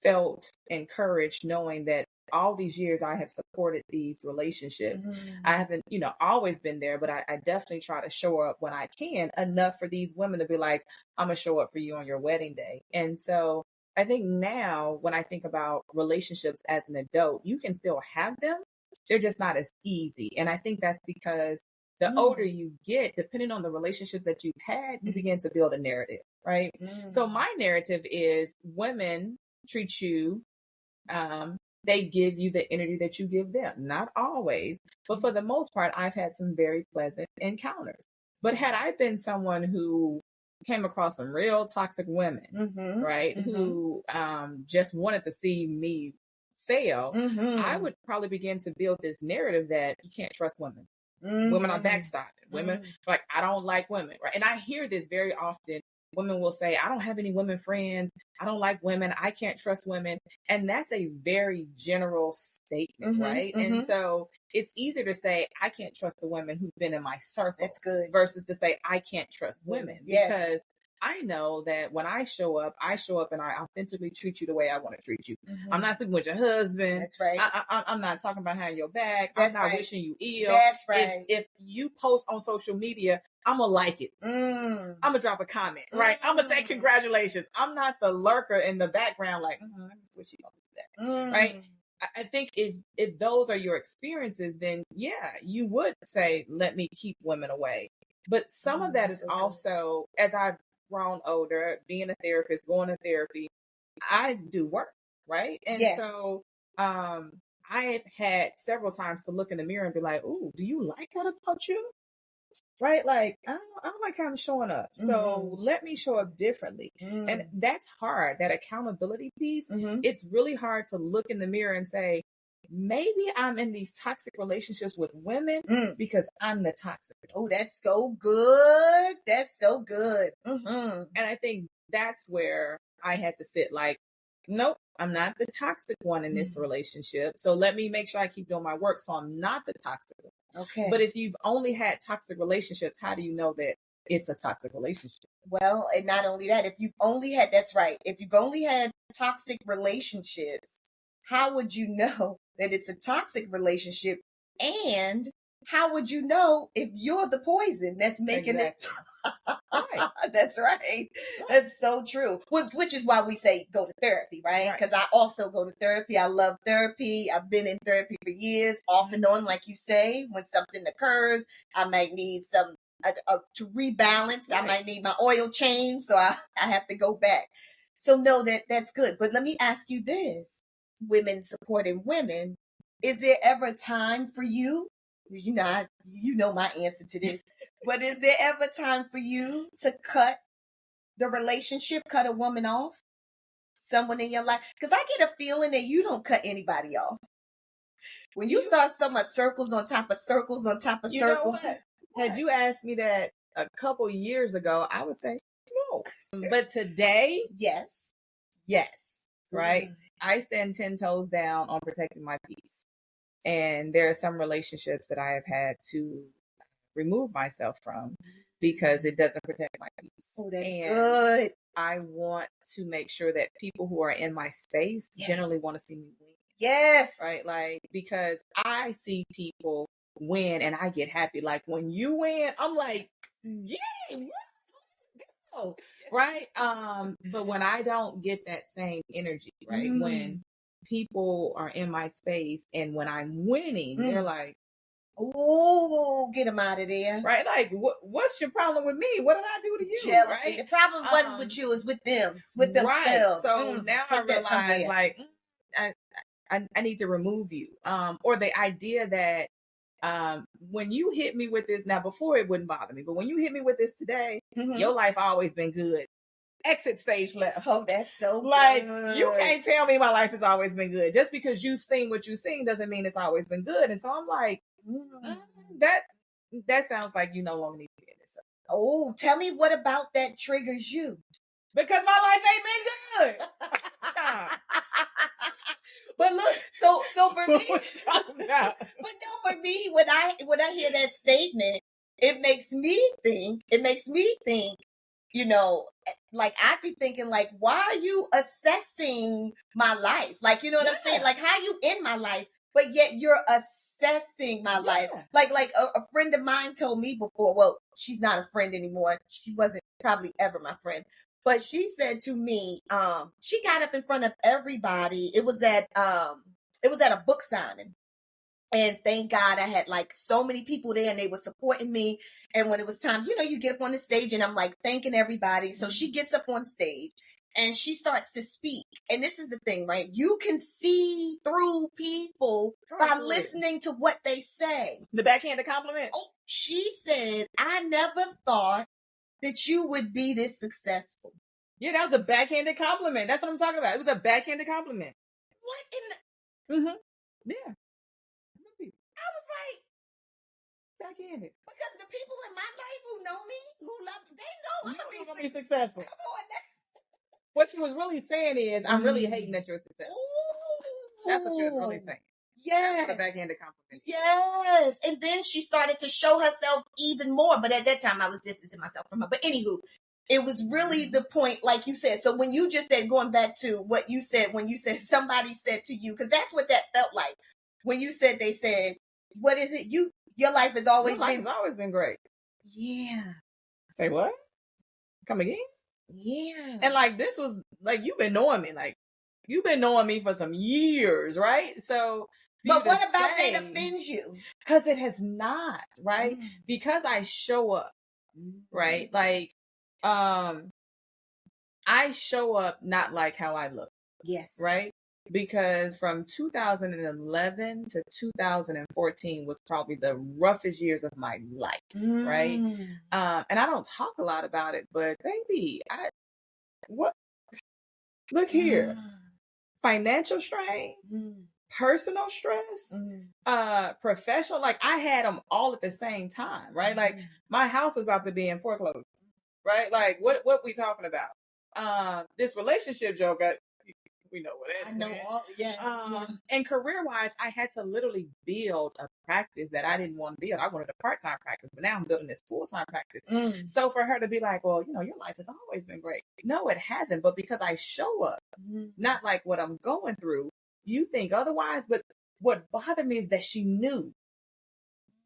felt encouraged knowing that all these years I have supported these relationships. I haven't, always been there, but I definitely try to show up when I can, enough for these women to be like, I'm going to show up for you on your wedding day. And so I think now when I think about relationships as an adult, you can still have them. They're just not as easy. And I think that's because the older you get, depending on the relationship that you've had, you begin to build a narrative, right? So my narrative is women treat you, they give you the energy that you give them. Not always, but for the most part, I've had some very pleasant encounters. But had I been someone who came across some real toxic women, right, who just wanted to see me fail, I would probably begin to build this narrative that you can't trust women. Women are backstabbing. Women, like, I don't like women, right? And I hear this very often. Women will say, I don't have any women friends. I don't like women. I can't trust women. And that's a very general statement, right? And so it's easier to say, I can't trust the women who've been in my circle.
That's good.
Versus to say, I can't trust women. Because I know that when I show up and I authentically treat you the way I want to treat you. I'm not sleeping with your husband.
That's right.
I'm not talking behind your back.
That's
I'm not
right.
wishing you ill.
That's right.
If you post on social media, I'm going to like it. I'm going to drop a comment, right? I'm going to say congratulations. I'm not the lurker in the background like, I just wish you don't do that, right? I think if those are your experiences, then you would say, let me keep women away. But some of that is also, as I've grown older, being a therapist, going to therapy, I do work, right? And so I've had several times to look in the mirror and be like, ooh, do you like that about you? Right? Like, I don't like how I'm showing up. So let me show up differently. And that's hard. That accountability piece, it's really hard to look in the mirror and say, maybe I'm in these toxic relationships with women because I'm the toxic.
Oh, that's so good. That's so good.
And I think that's where I had to sit like, nope, I'm not the toxic one in this relationship. So let me make sure I keep doing my work so I'm not the toxic one.
Okay.
But if you've only had toxic relationships, how do you know that it's a toxic relationship?
Well, and not only that, if you've only had toxic relationships, how would you know that it's a toxic relationship? And how would you know if you're the poison that's making it? Right. That's right. That's so true. Which is why we say go to therapy, right? Because I also go to therapy. I love therapy. I've been in therapy for years, off and on, like you say. When something occurs, I might need some to rebalance. I might need my oil change, so I have to go back. So no, that's good. But let me ask you this: women supporting women. Is there ever a time for you? You know my answer to this. But is there ever time for you to cut the relationship, cut a woman off? Someone in your life? Because I get a feeling that you don't cut anybody off. When you start so much circles on top of circles on top of circles.
Had you asked me that a couple years ago, I would say no. But today, yes, right? I stand 10 toes down on protecting my peace. And there are some relationships that I have had to remove myself from because it doesn't protect my peace.
Oh, that's good.
I want to make sure that people who are in my space generally want to see me win.
Yes.
Right? Like, because I see people win and I get happy. Like, when you win, I'm like, yeah, know, right? But when I don't get that same energy, right? When people are in my space and when I'm winning, they're like,
"Ooh, get him out of there!"
right? Like, what's your problem with me? What did I do to you?
Jealousy.
Right?
The problem wasn't with you; it's with them. It's with
Right.
themselves.
So now I
Take that
realize,
somewhere.
like, I, I need to remove you. Or the idea that when you hit me with this, now before it wouldn't bother me, but when you hit me with this today, your life always been good. Exit stage left.
Oh, that's so
like
good.
you can't tell me my life has always been good. Just because you've seen what you've seen doesn't mean it's always been good. And so I'm like, that sounds like you no longer need to be in this.
Oh, tell me what about that triggers you?
Because my life ain't been good.
But look, so for me,
but
no, for me, when I hear that statement, it makes me think. You know, like I'd be thinking, like, why are you assessing my life? Like, you know what I'm saying? Like, how you in my life, but yet you're assessing my life. Like a friend of mine told me before. Well, she's not a friend anymore. She wasn't probably ever my friend. But she said to me, she got up in front of everybody. It was at a book signing. And thank God I had like so many people there and they were supporting me. And when it was time, you know, you get up on the stage and I'm like thanking everybody. So she gets up on stage and she starts to speak. And this is the thing, right? You can see through people by listening to what they say.
The backhanded compliment.
Oh, she said, "I never thought that you would be this successful."
Yeah, that was a backhanded compliment. That's what I'm talking about. It was a backhanded compliment.
What in the...
Yeah.
I was like,
backhanded.
Because the people in my life who know me, who love me, they know I'm
going to be successful.
Come on now.
What she was really saying is, I'm really hating that you're successful. That's what she was really saying.
Yes.
The backhanded compliment.
Yes. And then she started to show herself even more. But at that time, I was distancing myself from her. But anywho, it was really the point, like you said. So when you just said, going back to what you said, when you said somebody said to you, because that's what that felt like. When you said, they said, what is it? Your life has always
been great.
Yeah.
Say what? Come again?
Yeah.
And like, this was like, you've been knowing me. Like, you've been knowing me for some years, right? So,
but what about that offends you?
Because it has not, right? Because I show up, right? Like, I show up not like how I look.
Yes.
Right? Because from 2011 to 2014 was probably the roughest years of my life, right? And I don't talk a lot about it, but baby, look here. Financial strain, personal stress, professional, like I had them all at the same time, right? Like my house was about to be in foreclosure, right? Like what we talking about? This relationship joke, we know what that is. I know all, yes. And career-wise, I had to literally build a practice that I didn't want to build. I wanted a part-time practice, but now I'm building this full-time practice. So for her to be like, well, you know, your life has always been great. No, it hasn't. But because I show up, not like what I'm going through, you think otherwise. But what bothered me is that she knew.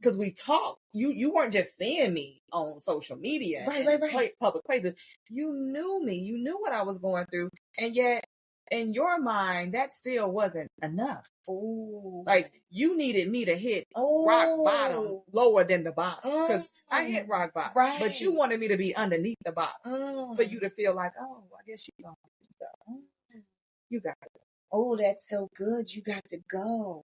Because we talked. You weren't just seeing me on social media, right. Public places. You knew me. You knew what I was going through. And yet, in your mind, that still wasn't enough. Ooh. Like, you needed me to hit rock bottom lower than the bottom. Because I hit rock bottom. Right. But you wanted me to be underneath the bottom. For you to feel like, oh, I guess you don't do so. You got to go.
Oh, that's so good. You got to go.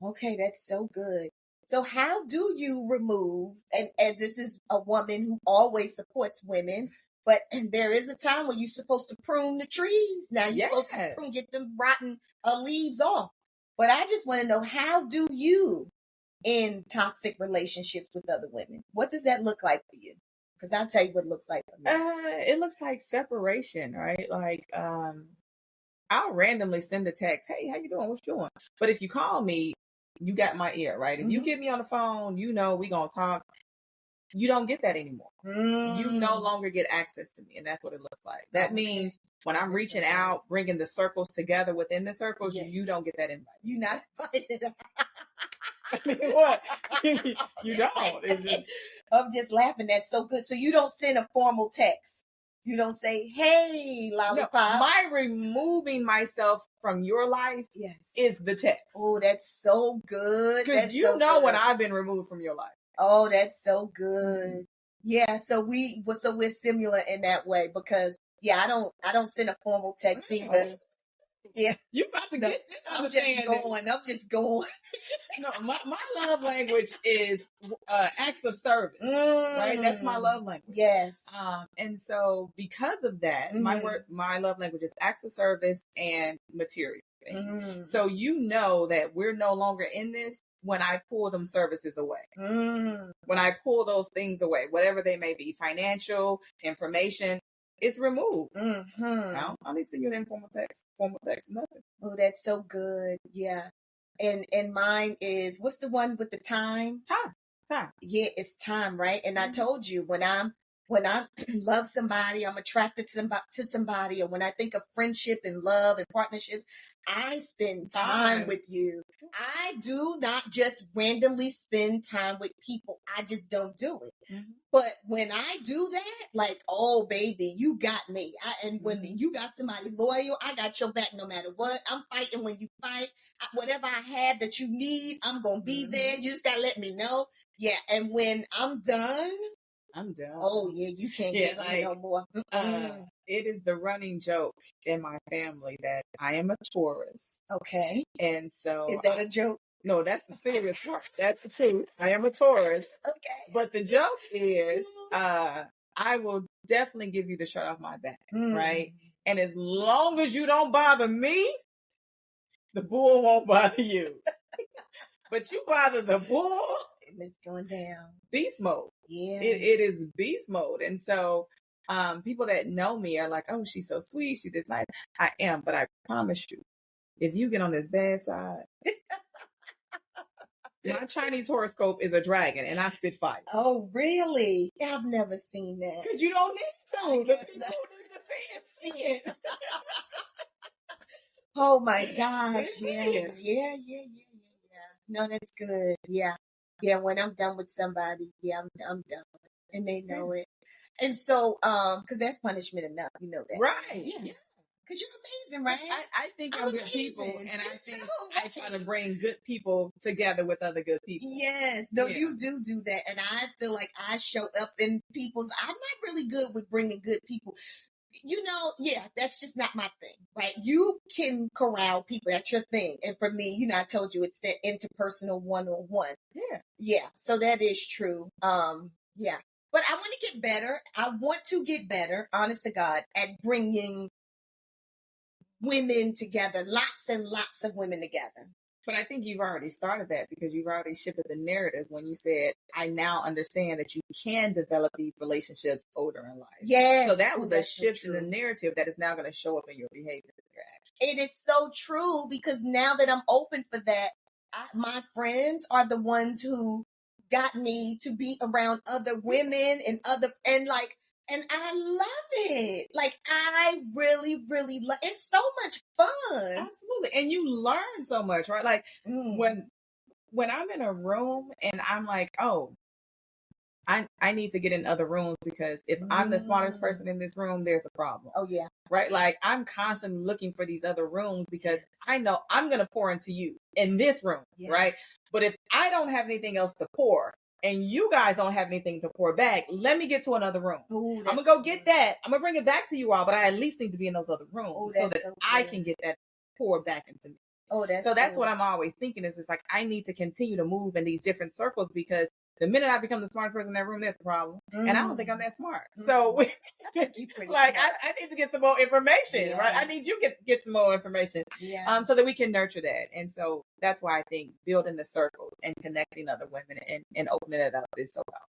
Okay, that's so good. So how do you remove, and as this is a woman who always supports women, but there is a time when you're supposed to prune the trees. Now you're supposed to prune, get them rotten leaves off. But I just want to know, how do you end toxic relationships with other women? What does that look like for you? Because I'll tell you what it looks like for me.
It looks like separation, right? Like, I'll randomly send a text, hey, how you doing? What you doing? But if you call me, you got my ear, right? If you get me on the phone, you know we gonna talk. You don't get that anymore. You no longer get access to me, and that's what it looks like. That means when I'm reaching out, bringing the circles together within the circles, you don't get that invite.
You're not invited.
I mean, what? You don't. It's just...
I'm just laughing. That's so good. So you don't send a formal text. You don't say, "Hey,
No,
lollipop."
my removing myself from your life
Yes.
is the text.
Oh, that's so good.
Because
That's
you
so
know when
good.
I've been removed from your life.
Oh, that's so good. Yeah, so we're similar in that way because I don't send a formal text either. Yeah.
You about to
No,
get this
I'm
understanding.
I'm just going.
No, my love language is acts of service. Right? That's my love language.
Yes.
And so because of that, my love language is acts of service and material things. So you know that we're no longer in this when I pull them services away. When I pull those things away, whatever they may be, financial, information, it's removed. I don't need to send you an informal text, nothing.
Oh, that's so good. Yeah. And mine is, what's the one with the time?
Time.
Yeah, it's time, right? And I told you when I love somebody, I'm attracted to somebody, or when I think of friendship and love and partnerships, I spend time with you. I do not just randomly spend time with people. I just don't do it. But when I do that, like, oh baby, you got me. And when you got somebody loyal, I got your back no matter what. I'm fighting when you fight. Whatever I have that you need, I'm gonna be there. You just gotta let me know. Yeah, and when I'm done. Oh yeah, you can't get me no more.
It is the running joke in my family that I am a Taurus.
Okay.
And so
is that a joke?
No, that's the serious part. That's the truth. I am a Taurus.
Okay.
But the joke is, I will definitely give you the shirt off my back, right? And as long as you don't bother me, the bull won't bother you. But you bother the bull,
it's going down.
Beast mode.
Yeah.
It is beast mode. And so people that know me are like, oh, she's so sweet. She's this nice. I am. But I promise you, if you get on this bad side, my Chinese horoscope is a dragon and I spit fire.
Oh, really? I've never seen that.
Because you don't need to. The people need to see it.
Oh my gosh. Yeah. No, that's good. Yeah. Yeah, when I'm done with somebody, I'm done. And they know it. And so, because that's punishment enough, you know that.
Right.
Yeah. Because you're amazing, right?
I think I'm good people, and I think I try to bring good people together with other good people.
Yes, no, you do that, and I feel like I show up in people's. I'm not really good with bringing good people. You know, that's just not my thing, right? You can corral people. That's your thing. And for me, I told you it's that interpersonal one-on-one. Yeah. So that is true. Yeah. But I want to get better. I want to get better, honest to God, at bringing women together, lots and lots of women together.
But I think you've already started that because you've already shifted the narrative when you said, I now understand that you can develop these relationships older in life.
Yeah.
So that was a shift in the narrative that is now going to show up in your behavior. Your actions.
It is so true because now that I'm open for that, my friends are the ones who got me to be around other women and and I love it. Like, I really, really love it. It's so much fun.
Absolutely. And you learn so much, right? Like when I'm in a room and I'm like, oh, I need to get in other rooms because if I'm the smartest person in this room, there's a problem.
Oh, yeah.
Right? Like, I'm constantly looking for these other rooms because I know I'm going to pour into you in this room, right? But if I don't have anything else to pour, and you guys don't have anything to pour back, let me get to another room.
Ooh,
I'm going to go get that. I'm going to bring it back to you all, but I at least need to be in those other rooms so that I can get that pour back into me.
Oh,
that's what I'm always thinking is just like, I need to continue to move in these different circles because the minute I become the smartest person in that room, that's a problem. And I don't think I'm that smart. So like, I need to get some more information, right? I need you to get some more information so that we can nurture that. And so that's why I think building the circles and connecting other women and opening it up is so powerful.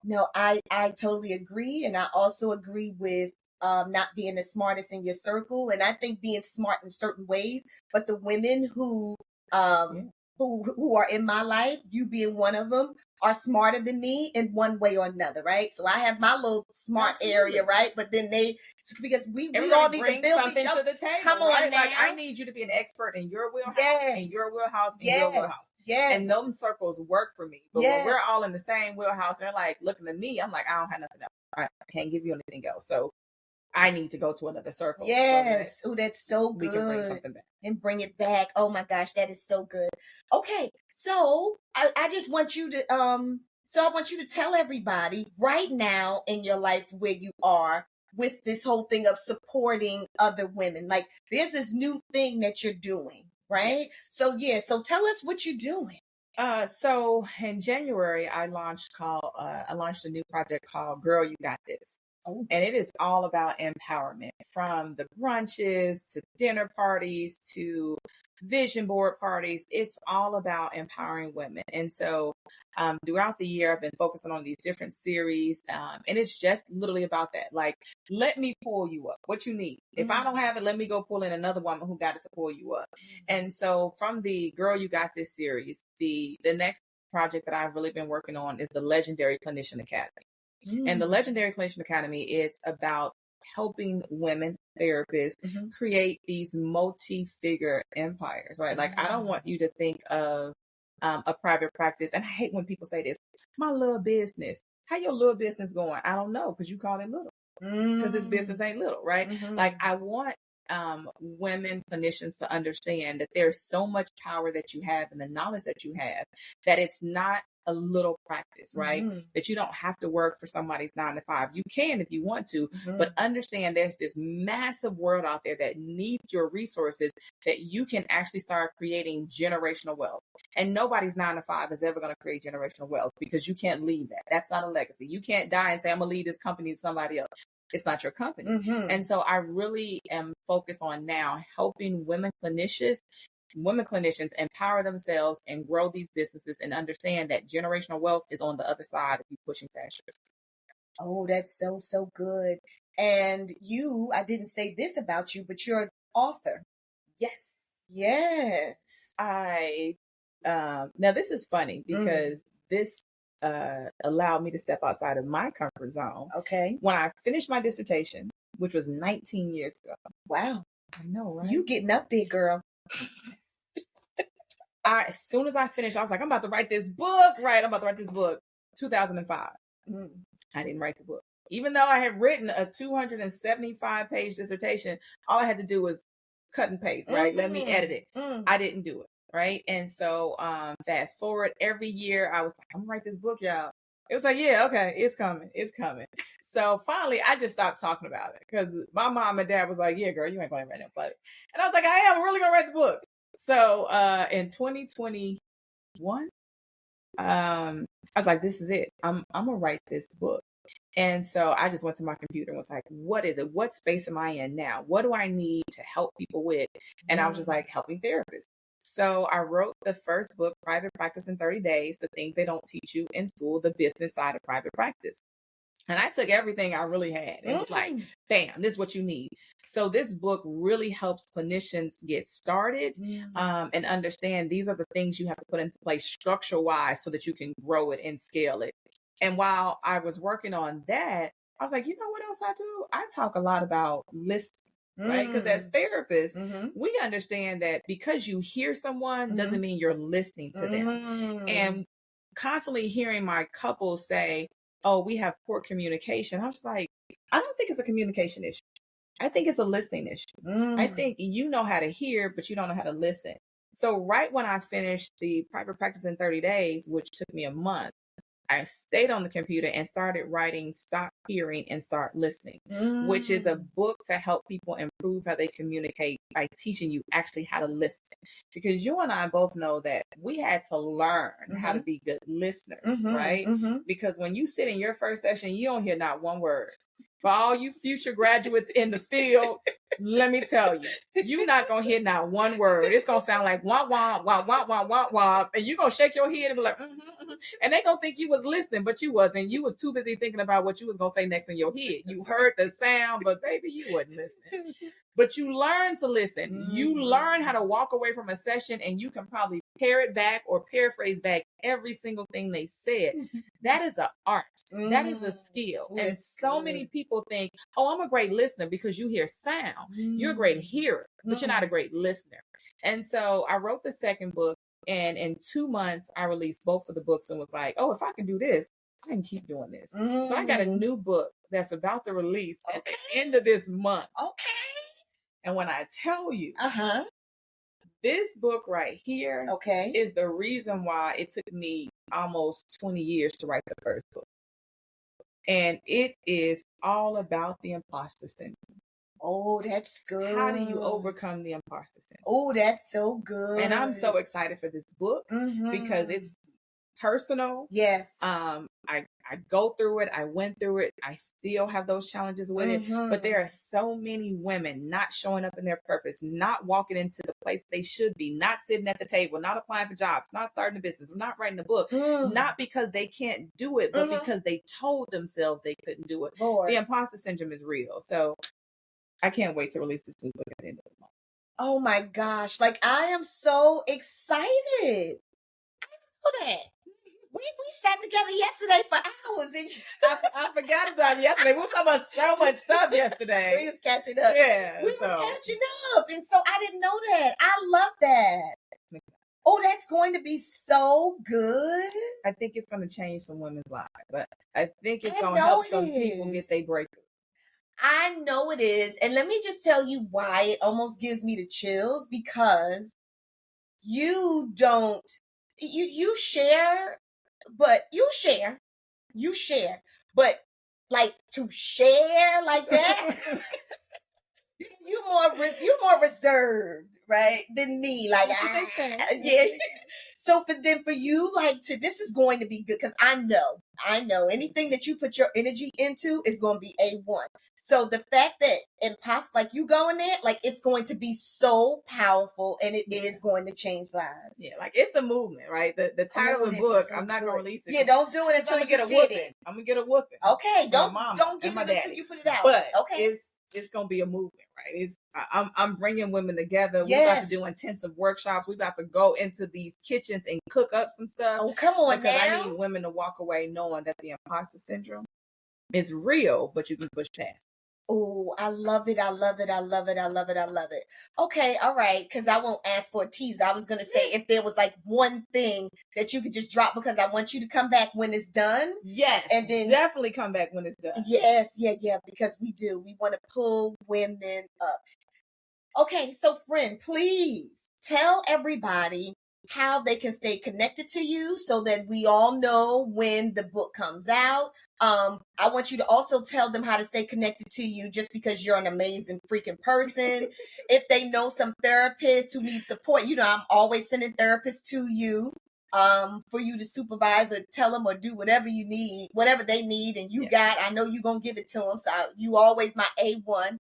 No, I totally agree. And I also agree with not being the smartest in your circle. And I think being smart in certain ways, but the women who are in my life, you being one of them, are smarter than me in one way or another, right? So I have my little smart area, right? But then because we all need to build
something
each other.
to the table.
Come on,
right?
now.
Like, I need you to be an expert in your wheelhouse, in your wheelhouse, in your wheelhouse.
Yes.
And those circles work for me. But when we're all in the same wheelhouse, they're like looking at me, I'm like, I don't have nothing else. I can't give you anything else. So I need to go to another circle.
Yes. Oh, that's so
we
good.
can bring something back.
And bring it back. Oh my gosh, that is so good. Okay, so I just want you to I want you to tell everybody right now in your life where you are with this whole thing of supporting other women. Like there's this new thing that you're doing, right?
Yes.
So tell us what you're doing.
So in January, I launched a new project called Girl You Got This.
Oh.
And it is all about empowerment, from the brunches to dinner parties to vision board parties. It's all about empowering women. And so throughout the year, I've been focusing on these different series. And it's just literally about that. Like, let me pull you up. What you need. If I don't have it, let me go pull in another woman who got it to pull you up. And so from the Girl You Got This series, the next project that I've really been working on is the Legendary Clinician Academy. And the Legendary Clinician Academy, it's about helping women therapists create these multi-figure empires, right? Like, I don't want you to think of a private practice. And I hate when people say this, my little business. How your little business going? I don't know, because you call it little. Because this business ain't little, right? Like, I want women clinicians to understand that there's so much power that you have and the knowledge that you have, that it's not a little practice, right? That you don't have to work for somebody's 9 to 5. You can if you want to, but understand there's this massive world out there that needs your resources, that you can actually start creating generational wealth. And nobody's 9 to 5 is ever going to create generational wealth, because you can't leave that. That's not a legacy. You can't die and say, I'm going to leave this company to somebody else. It's not your company. And so I really am focused on now helping women clinicians empower themselves and grow these businesses, and understand that generational wealth is on the other side of you pushing past yourself.
Oh, that's so good. And I didn't say this about you, but you're an author.
Yes.
Yes.
Now this is funny, because this allowed me to step outside of my comfort zone.
Okay.
When I finished my dissertation, which was 19 years ago.
Wow.
I know, right?
You getting up there, girl.
As soon as I finished, I was like, I'm about to write this book, right? I'm about to write this book. 2005. I didn't write the book. Even though I had written a 275-page dissertation, all I had to do was cut and paste, right? Let me edit it. I didn't do it, right? And so fast forward, every year I was like, I'm gonna write this book, y'all. It was like, yeah, okay, it's coming. So finally, I just stopped talking about it, because my mom and dad was like, yeah, girl, you ain't going to write no book. And I was like, I am really going to write the book. So in 2021, I was like, this is it. I'm going to write this book. And so I just went to my computer and was like, what is it? What space am I in now? What do I need to help people with? And I was just like, helping therapists. So I wrote the first book, Private Practice in 30 Days, the things they don't teach you in school, the business side of private practice. And I took everything I really had and was like, bam, this is what you need. So this book really helps clinicians get started and understand these are the things you have to put into place structure-wise so that you can grow it and scale it. And while I was working on that, I was like, you know what else I do? I talk a lot about listening. Right? Because as therapists, we understand that because you hear someone doesn't mean you're listening to them. And constantly hearing my couples say, oh, we have poor communication. I was like, I don't think it's a communication issue. I think it's a listening issue. I think you know how to hear, but you don't know how to listen. So right when I finished the Private Practice in 30 Days, which took me a month, I stayed on the computer and started writing Stop Hearing and Start Listening, which is a book to help people improve how they communicate by teaching you actually how to listen. Because you and I both know that we had to learn how to be good listeners, right? Because when you sit in your first session, you don't hear not one word. For all you future graduates in the field, let me tell you, you're not going to hear not one word. It's going to sound like wah, wah, wah, wah, wah, wah, wah. And you're going to shake your head and be like, and they going to think you was listening, but you wasn't. You was too busy thinking about what you was going to say next in your head. You heard the sound, but baby, you wasn't listening. But you learn to listen. You learn how to walk away from a session and you can probably pare it back or paraphrase back every single thing they said. That is an art. That is a skill. And so many people think, oh, I'm a great listener because you hear sound. You're a great hearer, but you're not a great listener. And so I wrote the second book, and in 2 months, I released both of the books and was like, oh, if I can do this, I can keep doing this. So I got a new book that's about to release at
Okay.
the end of this month.
Okay.
And when I tell you,
Uh-huh.
this book right here
Okay.
is the reason why it took me almost 20 years to write the first book. And it is all about the imposter syndrome.
Oh, that's good.
How do you overcome the imposter syndrome?
Oh, that's so good.
And I'm so excited for this book because it's personal.
Yes.
I go through it. I went through it. I still have those challenges with it. But there are so many women not showing up in their purpose, not walking into the place they should be, not sitting at the table, not applying for jobs, not starting a business, not writing a book, not because they can't do it, but because they told themselves they couldn't do it.
Lord.
The imposter syndrome is real. So I can't wait to release this new book at the end of the month.
Oh my gosh. Like, I am so excited. I didn't know that. We sat together yesterday for hours. And
I forgot about it yesterday. We were talking about so much stuff yesterday.
we was catching up.
Yeah.
We was catching up. And so I didn't know that. I love that. Oh, that's going to be so good.
I think it's going to change some women's lives. But I think it's
I
going to
know
help
it
some people
is.
get their breakthrough.
I know it is. And let me just tell you why it almost gives me the chills, because you don't, you share, but you share, but like to share like that, you're more reserved, right, than me. Like, yeah. So for you, like, this is going to be good, because I know anything that you put your energy into is going to be A1. So the fact that like you going there, like, it's going to be so powerful, and it is going to change lives.
Yeah, like, it's a movement, right? The title of the book, I'm not going to release it.
Yeah, don't do it until you get it.
I'm going to get a whooping.
Okay, don't get it
daddy.
until you put it out.
But
okay,
it's going to be a movement, right? I'm bringing women together.
Yes.
We're about to do intensive workshops. We're about to go into these kitchens and cook up some stuff.
Oh, come on,
because
now.
I need women to walk away knowing that the imposter syndrome is real, but you can push past.
Oh, I love it. I love it. I love it. I love it. I love it. Okay, all right. Because I won't ask for a tease. I was going to say, if there was like one thing that you could just drop, because I want you to come back when it's done.
Yes.
And then
definitely come back when it's done.
Yes. Yeah. Because we do. We want to pull women up. Okay. So, friend, please tell everybody how they can stay connected to you, so that we all know when the book comes out. I want you to also tell them how to stay connected to you, just because you're an amazing freaking person. If they know some therapists who need support, I'm always sending therapists to you for you to supervise or tell them or do whatever you need, whatever they need. And I know you're going to give it to them. So you always my A1.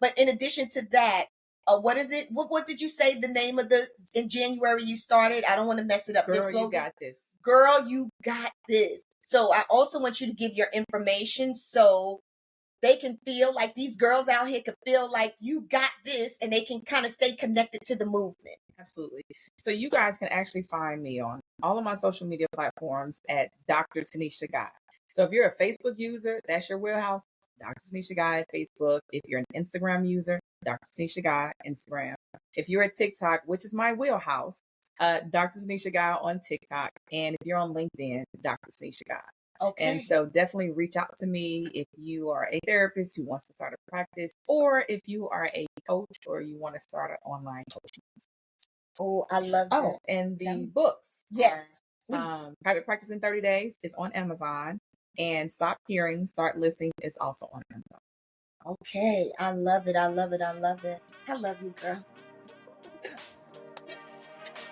But in addition to that, what is it? What did you say the name of in January you started? I don't want to mess it up.
Girl, you got this.
Girl, you got this. So I also want you to give your information, so they can feel like these girls out here can feel like you got this, and they can kind of stay connected to the movement.
Absolutely. So you guys can actually find me on all of my social media platforms at Dr. Tanisha Guy. So if you're a Facebook user, that's your wheelhouse, Dr. Tanisha Guy, Facebook. If you're an Instagram user, Dr. Tanisha Guy, Instagram. If you're at TikTok, which is my wheelhouse, Dr. Tanisha Guy on TikTok. And if you're on LinkedIn, Dr. Tanisha Guy.
Okay.
And so definitely reach out to me if you are a therapist who wants to start a practice, or if you are a coach or you want to start an online coaching.
Oh, I love that.
Oh, and the books.
Yes.
Private Practice in 30 Days is on Amazon, and Stop Hearing, Start Listening is also on Amazon.
Okay. I love it. I love it. I love it. I love you, girl.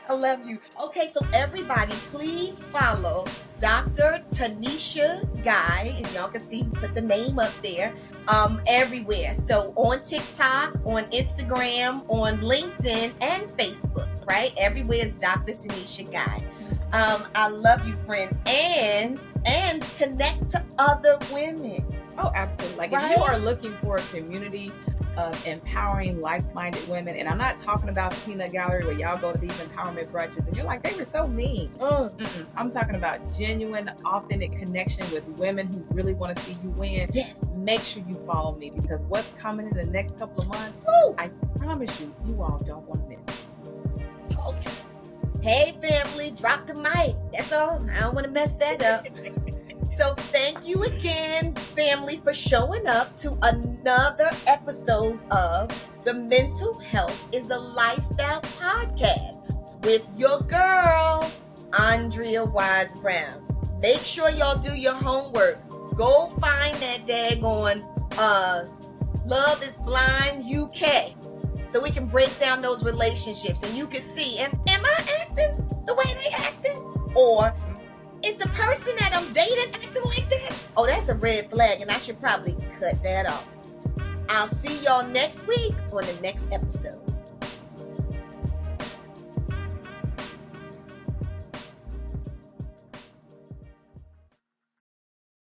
I love you. Okay, so everybody, please follow Dr. Tanisha Guy, and y'all can see, put the name up there, everywhere. So on TikTok, on Instagram, on LinkedIn, and Facebook, right? Everywhere is Dr. Tanisha Guy. I love you, friend, and connect to other women.
Oh, absolutely. Like,
right?
If you are looking for a community of empowering like-minded women, and I'm not talking about the peanut gallery where y'all go to these empowerment brunches and you're like, they were so mean. I'm talking about genuine, authentic connection with women who really want to see you win.
Yes.
Make sure you follow me, because what's coming in the next couple of months, I promise you, you all don't want to miss it.
Okay. Hey, family, drop the mic. That's all. I don't want to mess that up. So thank you again, family. family, for showing up to another episode of the Mental Health is a Lifestyle podcast with your girl, Andrea Wise Brown. Make sure y'all do your homework. Go find that daggone Love is Blind UK so we can break down those relationships and you can see, am I acting the way they acting? Or is the person that I'm dating acting like that? Oh, that's a red flag and I should probably cut that off. I'll see y'all next week on the next episode.